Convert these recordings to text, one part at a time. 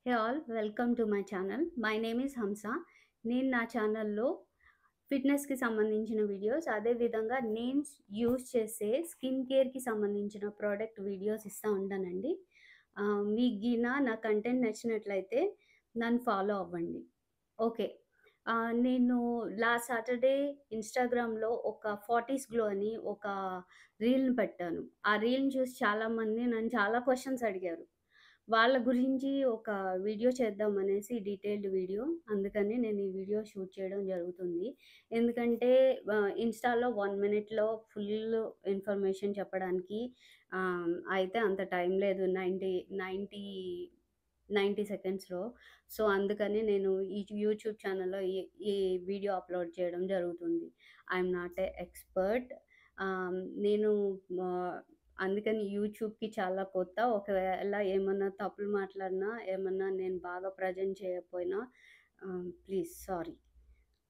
Hey all welcome to my channel. My name is హంస. నేను నా ఛానల్‌లో ఫిట్‌నెస్‌కి సంబంధించిన వీడియోస్, అదే విధంగా నేను యూజ్ చేసే స్కిన్ కేర్‌కి సంబంధించిన ప్రొడక్ట్ వీడియోస్ ఇస్తా ఉంటానండి. మీకు గిన నా కంటెంట్ నచ్చినట్లయితే నన్ను ఫాలో అవ్వండి. ఓకే. నేను లాస్ట్ సాటర్‌డే ఇన్‌స్టాగ్రామ్‌లో ఒక 'ఫార్టీస్ గ్లో' అని ఒక రీల్‌ని పెట్టాను. ఆ రీల్‌ని చూసి చాలామంది నన్ను చాలా క్వెషన్స్ అడిగారు. వాళ్ళ గురించి ఒక వీడియో చేద్దామనేసి డీటెయిల్డ్ వీడియో. అందుకని నేను ఈ వీడియో షూట్ చేయడం జరుగుతుంది. ఎందుకంటే ఇన్‌స్టాలో 1 మినిట్‌లో ఫుల్ ఇన్ఫర్మేషన్ చెప్పడానికి అయితే అంత టైం లేదు. 90 సెకండ్స్‌లో. సో, అందుకని నేను ఈ యూట్యూబ్ ఛానెల్‌లో ఈ ఈ వీడియో అప్‌లోడ్ చేయడం జరుగుతుంది. I'm not a expert. నేను ఆహ్, అందుకని యూట్యూబ్‌కి చాలా కొత్త. ఒకవేళ ఏమన్నా తప్పులు మాట్లాడినా, ఏమన్నా నేను బాగా ప్రెజెంట్ చేయకపోయినా ప్లీజ్ సారీ.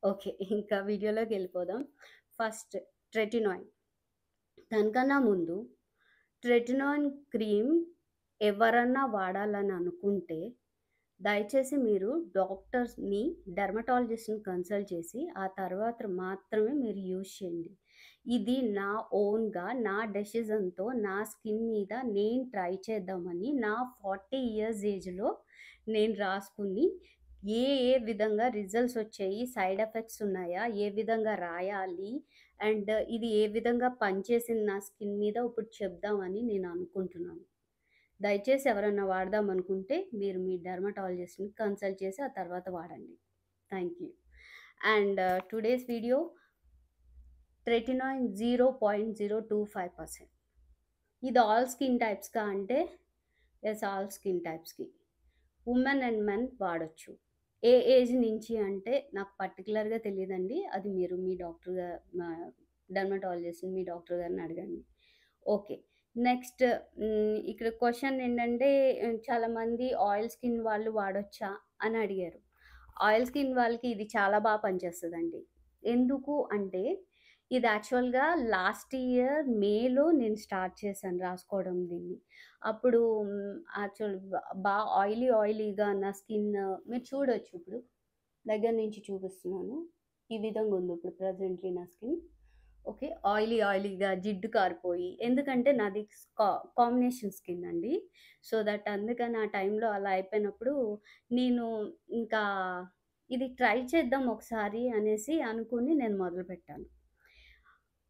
ఓకే. ఇంకా వీడియోలోకెళ్ళిపోదాం. ఫస్ట్ ట్రెటినాయిడ్. దానికన్నా ముందు ట్రెటినాయిన్ క్రీమ్ ఎవరన్నా వాడాలని అనుకుంటే, దయచేసి మీరు డాక్టర్స్‌ని, డెర్మటాలజిస్ట్‌ని కన్సల్ట్ చేసి, ఆ తర్వాత మాత్రమే మీరు యూజ్ చేయండి. ఇది నా ఓన్‌గా, నా డెసిషన్‌తో, నా స్కిన్ మీద నేను ట్రై చేద్దామని, నా 40 ఇయర్స్ ఏజ్‌లో నేను రాసుకుని, ఏ ఏ విధంగా రిజల్ట్స్ వచ్చాయి, సైడ్ ఎఫెక్ట్స్ ఉన్నాయా, ఏ విధంగా రాయాలి, అండ్ ఇది ఏ విధంగా పనిచేసింది నా స్కిన్ మీద ఇప్పుడు చెప్దామని నేను అనుకుంటున్నాను. దయచేసి ఎవరన్నా వాడదామనుకుంటే మీరు మీ డెర్మటాలజిస్ట్‌ని కన్సల్ట్ చేసి ఆ తర్వాత వాడండి. Thank you. And today's video tretinoin 0.025%. ఇది ఆల్ స్కిన్ టైప్స్‌కా అంటే యెస్, ఆల్ స్కిన్ టైప్స్‌కి. వుమెన్ అండ్ మెన్ వాడొచ్చు. ఏ ఏజ్ నుంచి అంటే నాకు పర్టిక్యులర్‌గా తెలీదండి. అది మీరు మీ డెర్మటాలజిస్ట్‌ని, మీ డాక్టర్ గారిని అడగండి. ఓకే. నెక్స్ట్ ఇక్కడ క్వెషన్ ఏంటంటే చాలామంది ఆయిల్ స్కిన్ వాళ్ళు వాడొచ్చా అని అడిగారు. ఆయిల్ స్కిన్ వాళ్ళకి ఇది చాలా పనిచేస్తదండి. ఎందుకు అంటే ఇది యాక్చువల్‌గా లాస్ట్ ఇయర్ మేలో నేను స్టార్ట్ చేశాను రాసుకోవడం దీన్ని. అప్పుడు యాక్చువల్ ఆయిలీగా నా స్కిన్ మీరు చూడొచ్చు ఇప్పుడు. దగ్గర నుంచి చూపిస్తున్నాను. ఈ విధంగా ఉంది ఇప్పుడు ప్రెజెంట్‌లీ నా స్కిన్. ఓకే. ఆయిలీగా జిడ్డు కారిపోయి ఎందుకంటే నాది కాంబినేషన్ స్కిన్ అండి. సో దట్ అందుకని ఆ టైంలో అలా అయిపోయినప్పుడు నేను ఇంకా ఇది ట్రై చేద్దాం ఒకసారి అనేసి అనుకుని నేను మొదలుపెట్టాను.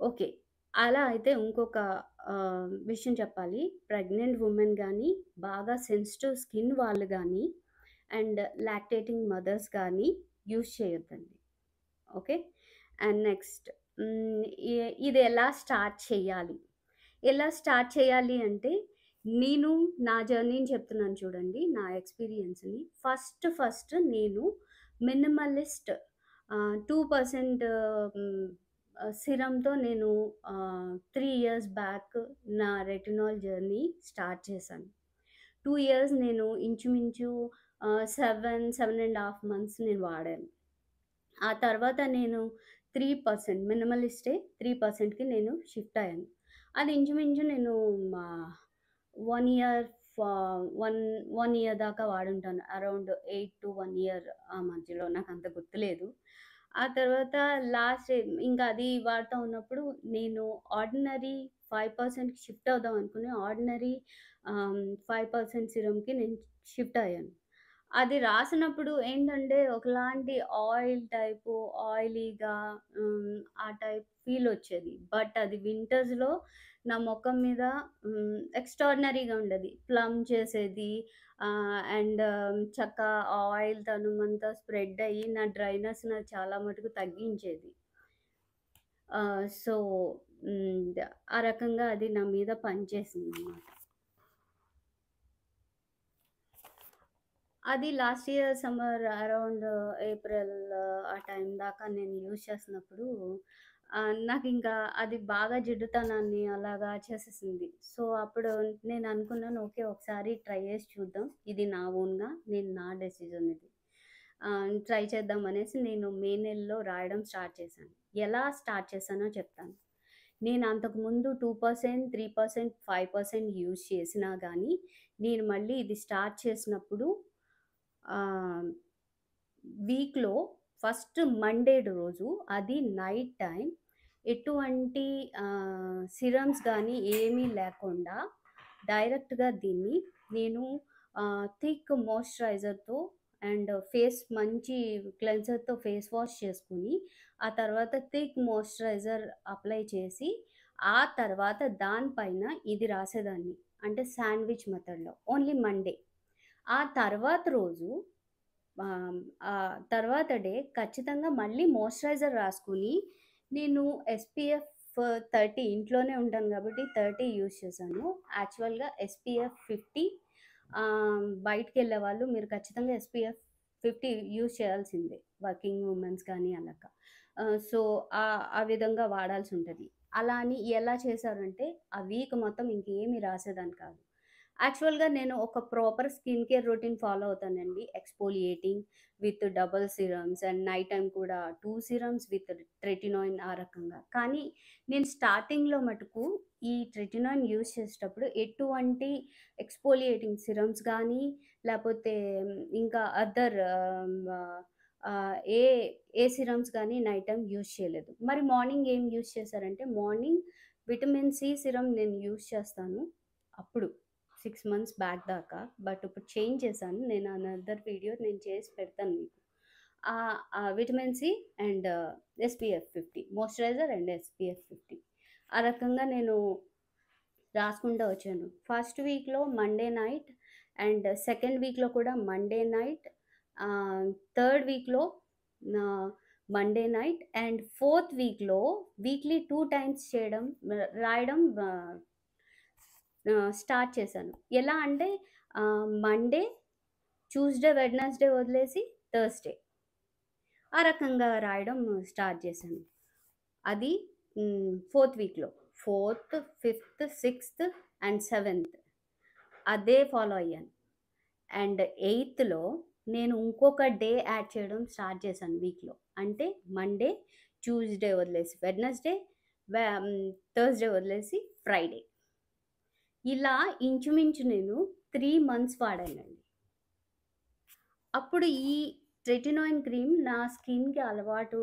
ఓకే. అలా అయితే ఇంకొక విషయం చెప్పాలి. ప్రెగ్నెంట్ వుమెన్ గానీ, బాగా సెన్సిటివ్ స్కిన్ వాళ్ళు గానీ, అండ్ లాక్టేటింగ్ మదర్స్ గానీ యూజ్ చేయొద్దండి. ఓకే. అండ్ నెక్స్ట్ హ్మ్. ఇది ఎలా స్టార్ట్ చేయాలి? ఎలా స్టార్ట్ చేయాలి అంటే, నేను నా జర్నీని చెప్తున్నాను చూడండి. నా ఎక్స్‌పీరియన్స్‌ని. ఫస్ట్ నేను మినిమలిస్ట్ 2% సిరమ్‌తో నేను 3 ఇయర్స్ బ్యాక్ నా రెటినాల్ జర్నీ స్టార్ట్ చేశాను. 2 ఇయర్స్ నేను ఇంచుమించు 7 ½ మంత్స్ నేను వాడాను. ఆ తర్వాత నేను 3% మినిమలిస్టే 3%కి నేను షిఫ్ట్ అయ్యాను. అది ఇంచుమించు నేను ఆహ్, 1 ఇయర్ ఫ 1, 1 ఇయర్ దాకా వాడుంటాను. అరౌండ్ 8-1 ఇయర్ ఆ మధ్యలో నాకంత గుర్తులేదు. ఆ తర్వాత లాస్ట్ ఇంకా అది వాడుతా ఉన్నప్పుడు నేను ఆర్డినరీ 5%కి షిఫ్ట్ అవుదాం అనుకుని ఆర్డినరీ 5% సిరమ్‌కి నేను షిఫ్ట్ అయ్యాను. అది రాసినప్పుడు ఏంటంటే, ఒకలాంటి ఆయిల్ టైపు ఆయిలీగా ఆ టైప్ ఫీలొచ్చేది. బట్ అది వింటర్స్‌లో నా మొఖం మీద ఎక్స్ట్రార్డినరీగా ఉండేది. ప్లమ్ చేసేది. అండ్ చక్కా ఆయిల్ తనుమంతా స్ప్రెడ్ అయ్యి, నా డ్రైనెస్ నాది చాలా మటుకు తగ్గించేది. సో, ఆ రకంగా అది నా మీద పనిచేసిందనమాట. అది last year summer around April ఆ టైం దాకా నేను యూజ్ చేస్తున్నప్పుడు నాకింకా అది బాగా జిడ్డుతనాన్ని అలాగా చేసేసింది. సో, అప్పుడు నేను అనుకున్నాను ఓకే. ఒకసారి ట్రై చేసి చూద్దాం. ఇది నా ఓన్‌గా నా డెసిషన్ ఇది. ట్రై చేద్దాం అనేసి నేను మే నెలలో రాయడం స్టార్ట్ చేశాను. ఎలా స్టార్ట్ చేశానో చెప్తాను. నేను అంతకుముందు 2%, 3%, 5% యూజ్ చేసినా గానీ, నేను మళ్ళీ ఇది స్టార్ట్ చేసినప్పుడు వీక్‌లో ఫస్ట్ మండే రోజు అది నైట్ టైమ్ ఎటువంటి సిరమ్స్ గానీ ఏమీ లేకుండా డైరెక్ట్‌గా దీన్ని నేను థిక్ మాయిశ్చరైజర్‌తో అండ్ ఫేస్ మంచి క్లెన్సర్‌తో ఫేస్ వాష్ చేసుకొని, ఆ తర్వాత థిక్ మాయిశ్చరైజర్ అప్లై చేసి, ఆ తర్వాత దాని పైన ఇది రాసేదాన్ని. అంటే శాండ్‌విచ్ మెథడ్‌లో. Only Monday. ఆ తర్వాత రోజు తర్వాత డే ఖచ్చితంగా మళ్ళీ మాయిశ్చరైజర్ రాసుకొని, నేను ఎస్‌పీఎఫ్ 30 ఇంట్లోనే ఉంటాను గాబట్టి 30 యూజ్ చేశాను. యాక్చువల్‌గా ఎస్‌పీఎఫ్ 50 బయటికెళ్ళేవాళ్ళు మీరు ఖచ్చితంగా ఎస్‌పీఎఫ్ 50 యూజ్ చేయాల్సిందే. వర్కింగ్ వుమెన్స్ కానీ అలాగ. సో, ఆ విధంగా వాడాల్సుంటది. అలా అని ఎలా చేశారంటే, ఆ వీక్ మొత్తం ఇంకేమి రాసేదాన్ని కాదు. యాక్చువల్‌గా నేను ఒక proper skin care routine follow అవుతానండి. Exfoliating with double serums and night time కూడా 2 సిరమ్స్ విత్ ట్రెటినాయిన్ ఆ రకంగా. కానీ నేను స్టార్టింగ్‌లో మటుకు ఈ ట్రెటినాయిన్ యూజ్ చేసేటప్పుడు ఎటువంటి ఎక్స్‌ఫోలియేటింగ్ సిరమ్స్ గానీ, లేపోతే ఇంకా అదర్ ఏ ఏ సిరమ్స్ గానీ నైట్ టైమ్ యూజ్ చేయలేదు. మరి మార్నింగ్ ఏం యూజ్ చేశారంటే, మార్నింగ్ విటమిన్ సి సిరమ్ నేను యూజ్ చేస్తాను. అప్పుడు 6 మంత్స్ బ్యాక్ దాకా. బట్ ఇప్పుడు చేంజ్ చేశాను. నేను అనదర్ వీడియో నేను చేసి పెడతాను మీకు. Vitamin C and SPF 50 moisturizer and SPF 50 ఆ రకంగా నేను రాసుకుంటూ వచ్చాను. ఫస్ట్ వీక్‌లో మండే నైట్ అండ్ సెకండ్ వీక్‌లో కూడా మండే నైట్, థర్డ్ వీక్‌లో ఆహ్, మండే నైట్ అండ్ ఫోర్త్ వీక్‌లో వీక్లీ 2 టైమ్స్ చేయడం రాయడం స్టార్ట్ చేశాను. ఎలా అంటే మండే, ట్యూస్‌డే, వెడ్నెస్‌డే వదిలేసి థర్స్‌డే. ఆ రకంగా రాయడం స్టార్ట్ చేశాను. అది ఫోర్త్ వీక్‌లో. Fourth, fifth, sixth and seventh అదే ఫాలో అయ్యాను. అండ్ ఎయిత్‌లో నేను ఇంకొక డే యాడ్ చేయడం స్టార్ట్ చేశాను వీక్‌లో. అంటే మండే, ట్యూస్‌డే వదిలేసి వెడ్నెస్‌డే, థర్స్‌డే వదిలేసి ఫ్రైడే. ఇలా ఇంచుమించు నేను 3 మంత్స్ వాడానండి. అప్పుడు ఈ ట్రెటినాయిన్ క్రీమ్ నా స్కిన్‌కి అలవాటు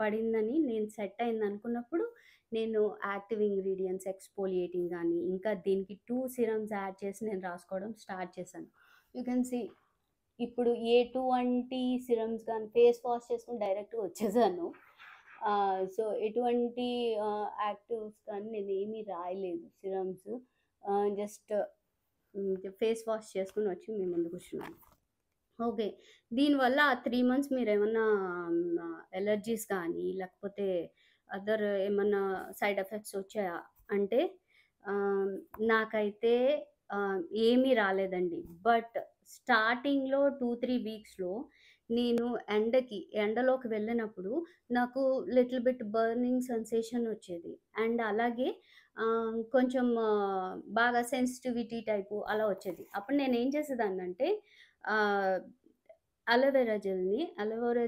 పడిందని నేను సెట్ అయిందనుకున్నప్పుడు, నేను యాక్టివ్ ఇంగ్రీడియెంట్స్ ఎక్స్‌ఫోలియేటింగ్ గానీ, ఇంకా దీనికి 2 సిరమ్స్ యాడ్ చేసి నేను రాసుకోవడం స్టార్ట్ చేశాను. యూ కెన్ సీ ఇప్పుడు ఎటువంటి సిరమ్స్ గానీ ఫేస్ వాష్ చేసుకొని డైరెక్ట్‌గా వచ్చేసాను. సో, ఎటువంటి యాక్టివ్స్ కానీ నేనేమి రాయలేదు సిరమ్స్. జస్ట్ ఫేస్ వాష్ చేసుకొని వచ్చి మీ ముందు కూర్చున్నాను. ఓకే. దీనివల్ల ఆ 3 మంత్స్ మీరేమన్నా అలెర్జీస్ కానీ, లేకపోతే అదర్ ఏమన్నా సైడ్ ఎఫెక్ట్స్ వచ్చాయా? అంటే ఆహ్, నాకైతే ఏమీ రాలేదండి. బట్ స్టార్టింగ్‌లో 2, 3 వీక్స్‌లో నేను ఎండలోకి వెళ్ళినప్పుడు నాకు లిటిల్ బిట్ బర్నింగ్ సెన్సేషన్ వచ్చేది. అండ్ అలాగే కొంచెం బాగా సెన్సిటివిటీ టైపు అలా వచ్చేది. అప్పుడు నేనేం చేసేదాన్నంటే ఆహ్, అలోవెరా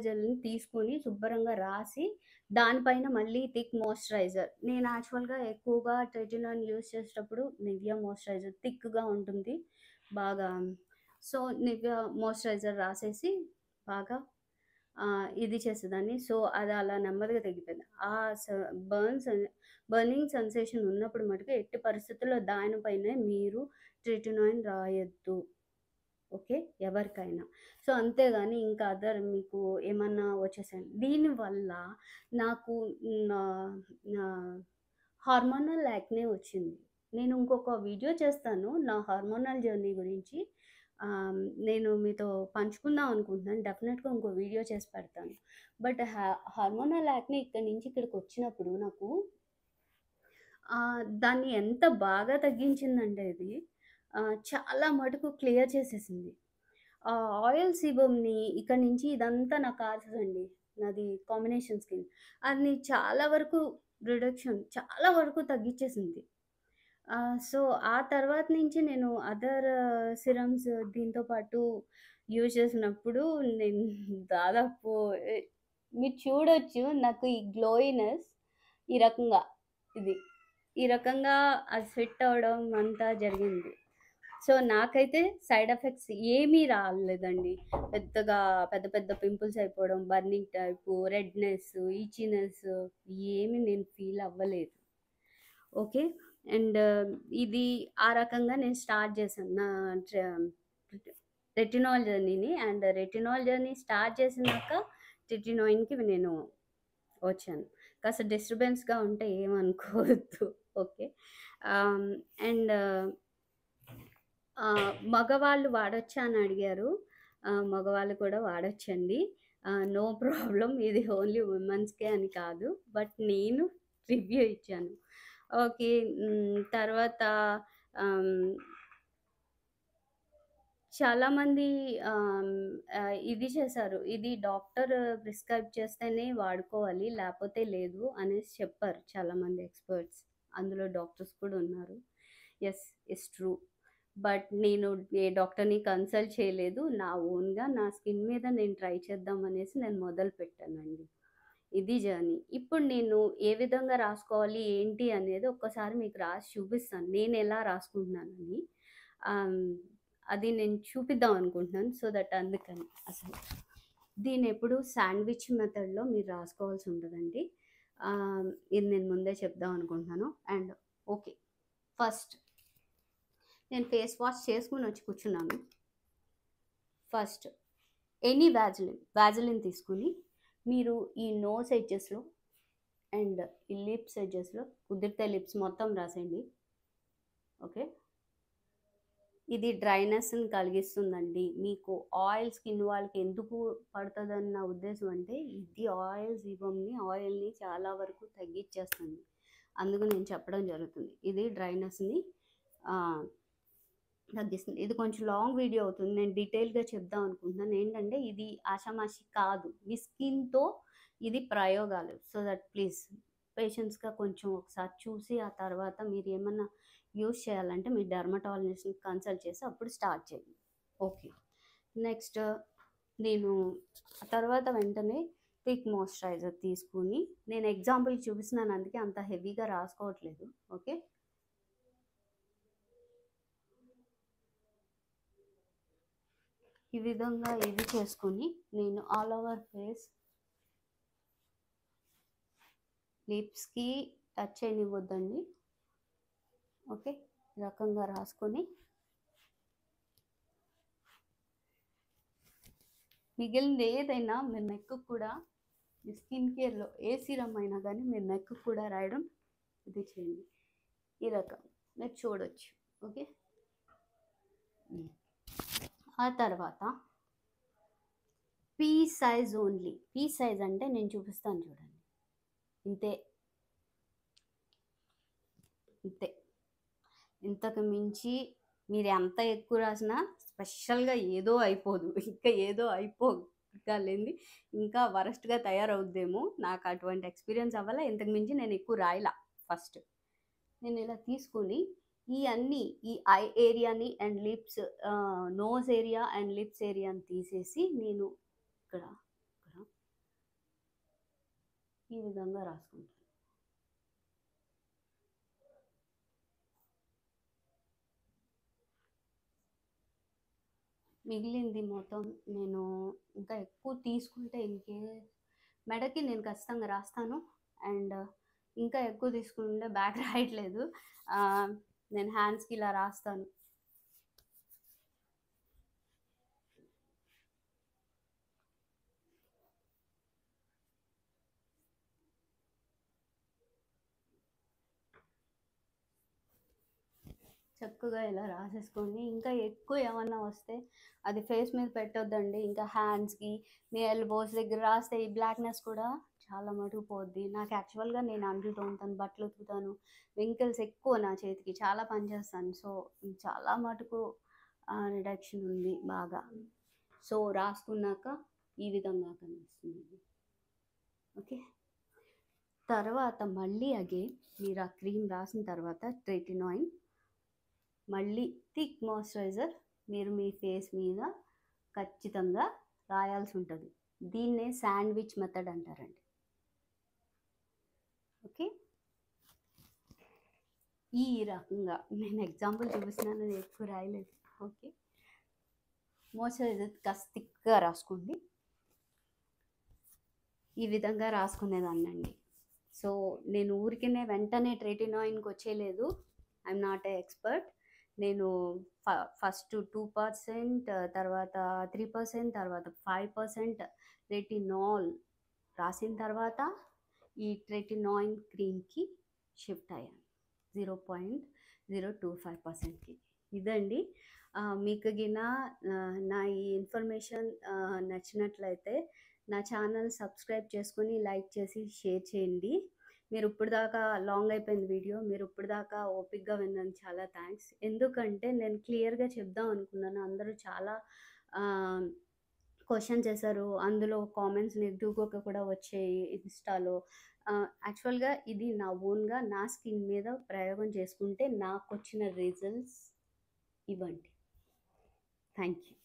జెల్‌ని తీసుకొని శుభ్రంగా రాసి, దానిపైన మళ్ళీ థిక్ మాయిశ్చరైజర్. నేను యాక్చువల్‌గా ఎక్కువగా ట్రెటినాయిన్ యూజ్ చేసేటప్పుడు నివియా మాయిశ్చరైజర్ థిక్‌గా ఉంటుంది. బాగా సో, నివియా మాయిశ్చరైజర్ రాసేసి బాగా ఇది చేసేదాన్ని. సో, అది అలా నెమ్మదిగా తగ్గిపోయింది. ఆ స బర్న్స్ బర్నింగ్ సెన్సేషన్ ఉన్నప్పుడు మటుకు ఎట్టి పరిస్థితుల్లో దానిపైనే మీరు ట్రెటినాయిన్ రాయొద్దు. ఓకే. ఎవరికైనా. సో, అంతేగాని ఇంకా అదర్ మీకు ఏమన్నా వచ్చేసాయి. దీనివల్ల నాకు నా నా హార్మోనల్ యాక్నే వచ్చింది. నేను ఇంకొక వీడియో చేస్తాను నా హార్మోనల్ జర్నీ గురించి. నేను మీతో పంచుకుందాం అనుకుంటున్నాను. డెఫినిట్‌గా ఇంకో వీడియో చేసి పెడతాను. బట్ హార్మోనల్ యాక్నే ఇక్కడి నుంచి ఇక్కడికొచ్చినప్పుడు నాకు దాన్ని ఎంత బాగా తగ్గించిందంటే ఇది చాలా మటుకు క్లియర్ చేసేసింది. ఆయిల్ సీబమ్‌ని ఇక్కడి నుంచి ఇదంతా నాకు కాసేదండి. నాది కాంబినేషన్ స్కిన్. అది చాలా వరకు చాలా వరకు తగ్గిచ్చేసింది. సో, ఆ తర్వాత నుంచి నేను అదర్ సిరమ్స్ దీంతో పాటు యూజ్ చేసినప్పుడు నేను దాదాపు ఎ మీరు చూడొచ్చు నాకు ఈ గ్లోయినెస్ ఈ రకంగా ఇది. ఈ రకంగా అది ఫిట్ అవ్వడం అంతా జరిగింది. సో, నాకైతే సైడ్ ఎఫెక్ట్స్ ఏమీ రాలేదండి. పెద్దగా పెద్ద పెద్ద పింపుల్స్ అయిపోవడం, బర్నింగ్ టైపు, రెడ్‌నెస్, ఇచీనెస్ ఏమి నేను ఫీల్ అవ్వలేదు. ఓకే. అండ్ ఇది ఆ రకంగా నేను స్టార్ట్ చేశాను. నా ట్ర రెటినాల్ జర్నీని. అండ్ రెటినాల్ జర్నీ స్టార్ట్ చేసినాక రెటినాయిన్‌కి నేను వచ్చాను. కాస్త డిస్టర్బెన్స్‌గా ఉంటే ఏమనుకోవద్దు. ఓకే. ఆహ్, అండ్ మగవాళ్ళు వాడొచ్చా అని అడిగారు. మగవాళ్ళు కూడా వాడొచ్చండి. No problem. ఇది ఓన్లీ వుమెన్స్‌కే అని కాదు. బట్ నేను రివ్యూ ఇచ్చాను. ఓకే. తర్వాత ఆహ్, చాలామంది ఇది చేశారు. ఇది డాక్టర్ ప్రిస్క్రైబ్ చేస్తేనే వాడుకోవాలి. లేపోతే లేదు అనేసి చెప్పారు చాలామంది ఎక్స్‌పర్ట్స్. అందులో డాక్టర్స్ కూడా ఉన్నారు. యెస్. It's true. బట్ నేను ఏ డాక్టర్‌ని కన్సల్ట్ చేయలేదు. నా ఓన్‌గా నా స్కిన్ మీద నేను ట్రై చేద్దాం అనేసి నేను మొదలుపెట్టానండి. ఇది జర్నీ. ఇప్పుడు నేను ఏ విధంగా రాసుకోవాలి, ఏంటి అనేది ఒక్కసారి మీకు రాసి చూపిస్తాను. నేనెలా రాసుకుంటున్నానని. ఆహ్, అది నేను చూపిద్దాం అనుకుంటున్నాను. సో దట్ అందుకని అసలు. దీన్నెప్పుడు శాండ్‌విచ్ మెథడ్‌లో మీరు రాసుకోవాల్సి ఉంటదండి. ఇది నేను ముందే చెప్దాం అనుకుంటున్నాను. And okay. ఫస్ట్ నేను ఫేస్ వాష్ చేసుకొనొచ్చి కూర్చున్నాను. ఫస్ట్ ఎనీ వాజలిన్ తీసుకొని మీరు ఈ నోస్ ఎడ్జెస్‌లో అండ్ ఈ లిప్స్ ఎడ్జెస్‌లో కుదిరితే లిప్స్ మొత్తం రాసేయండి. ఓకే. ఇది డ్రైనెస్‌ని కలిగిస్తుందండి. మీకు ఆయిల్ స్కిన్ వాళ్ళకి ఎందుకు పడతదని నా ఉద్దేశం అంటే, ఇది ఆయిల్‌ని చాలా వరకు తగ్గిచ్చేస్తుంది. అందుకు నేను చెప్పడం జరుగుతుంది. ఇది డ్రైనెస్‌ని ఆహ్, తగ్గిస్తుంది. ఇది కొంచెం లాంగ్ వీడియో అవుతుంది. నేను డీటెయిల్‌గా చెప్దాం అనుకుంటున్నాను. ఏంటంటే ఇది ఆషామాషీ కాదు. మీ స్కిన్‌తో ఇది ప్రయోగాలు. సో దట్ ప్లీజ్ పేషెన్స్‌గా కొంచెం ఒకసారి చూసి ఆ తర్వాత మీరేమన్నా యూజ్ చేయాలంటే మీ డెర్మటాలజిస్ట్‌ని కన్సల్ట్ చేసి అప్పుడు స్టార్ట్ చేయండి. ఓకే. నెక్స్ట్ నేను ఆ తర్వాత వెంటనే థిక్ మాయిశ్చరైజర్ తీసుకొని నేను ఎగ్జాంపుల్‌కి చూపిస్తున్నాను అందుకే అంత హెవీగా రాసుకోవట్లేదు. ఓకే. ఈ విధంగా ఇది చేసుకొని నేను ఆల్ ఓవర్ ఫేస్ లిప్స్‌కి టచ్ చేయనివ్వద్దండి. ఓకే. ఈ రకంగా రాసుకొని మిగిలింది ఏదైనా మీరు నెక్‌కి కూడా మీ స్కిన్ కేర్‌లో ఏ సీరమ్ అయినా గానీ మీరు నెక్‌కి కూడా రాయడం ఇది చేయండి. ఈ రకం మీరు చూడొచ్చు. ఓకే. ఆ తర్వాత P size only. P size అంటే నేను చూపిస్తాను చూడండి. ఇంతే. ఇంతే. ఇంతకు మించి మీరు ఎంత ఎక్కువ రాసినా స్పెషల్‌గా ఏదో అయిపోదు. ఇంకా ఏదో అయిపోగలింది ఇంకా వరస్ట్‌గా తయారవుద్దేమో. నాకు అటువంటి ఎక్స్‌పీరియన్స్ అవ్వల. ఇంతకు మించి నేను ఎక్కువ రాయలా ఫస్ట్. నేను ఇలా తీసుకొని ఈ అన్నీ ఈ ఐ ఏరియాని and lips nose area and lips ఏరియాని తీసేసి నేను ఇక్కడ, ఇక్కడ ఈ విధంగా రాసుకుంటాను. మిగిలింది మొత్తం నేను ఇంకా ఎక్కువ తీసుకుంటే మెడకి నేను ఖచ్చితంగా రాస్తాను. అండ్ ఇంకా ఎక్కువ తీసుకుంటే బ్యాక్ రాయట్లేదు. నేను హ్యాండ్స్‌కి ఇలా రాస్తాను. చక్కగా ఇలా రాసేసుకొని ఇంకా ఎక్కువ ఏమన్నా వస్తే అది ఫేస్ మీద పెట్టొద్దండి. ఇంకా హ్యాండ్స్‌కి, మీ ఎల్బోస్ దగ్గర రాస్తే ఈ బ్లాక్‌నెస్ కూడా చాలా మటుకు పోద్ది. నాకు యాక్చువల్‌గా నేను అంట్లు తోముతాను, బట్టలు ఉతుకుతాను. రింకిల్స్ ఎక్కువ నా చేతికి. చాలా పని చేస్తాను. సో, చాలా మటుకు రిడక్షన్ ఉంది బాగా. సో, రాసుకున్నాక ఈ విధంగా కనిపిస్తుంది. ఓకే. తర్వాత మళ్ళీ అగైన్ మీరు ఆ క్రీమ్ రాసిన తర్వాత రెటినాయిన్ మళ్ళీ థిక్ మాయిశ్చరైజర్ మీరు మీ ఫేస్ మీద ఖచ్చితంగా రాయాల్సి ఉంటుంది. దీన్నే శాండ్‌విచ్ మెథడ్ అంటారండి. ఓకే. ఈ రకంగా నేను ఎగ్జాంపుల్ చూపిస్తున్నాను, అది ఎక్కువ రాయలేదు. ఓకే, మోయిశ్చరైజర్ కాస్త థిక్గా రాసుకోండి. ఈ విధంగా రాసుకునేదాన్నండి. సో నేను ఊరికినే వెంటనే ట్రెటినాయిన్కి వచ్చేయలేదు. I'm not a expert. నేను ఫస్ట్ 2%, తర్వాత 3%, తర్వాత 5% రెటినాల్ రాసిన తర్వాత ఈ ట్రెటినాయిన్ క్రీమ్కి షిఫ్ట్ అయ్యాను 0.025%కి. ఇదండి. మీకు గిన నా ఈ ఇన్ఫర్మేషన్ నచ్చినట్లయితే నా ఛానల్ సబ్స్క్రైబ్ చేసుకొని లైక్ చేసి షేర్ చేయండి. మీరు ఇప్పుడు దాకా లాంగ్ అయిపోయింది వీడియో, మీరు ఇప్పుడు దాకా ఓపిక్గా విన్నందుకు చాలా థ్యాంక్స్. ఎందుకంటే నేను క్లియర్గా చెప్దాం అనుకున్నాను. అందరూ చాలా క్వశ్చన్ చేశారు, అందులో కామెంట్స్ నెగిటివ్గా కూడా వచ్చాయి ఇన్స్టాలో. యాక్చువల్గా ఇది నా ఓన్గా నా స్కిన్ మీద ప్రయోగం చేసుకుంటే నాకు వచ్చిన రిజల్ట్స్ ఇవ్వండి. Thank you.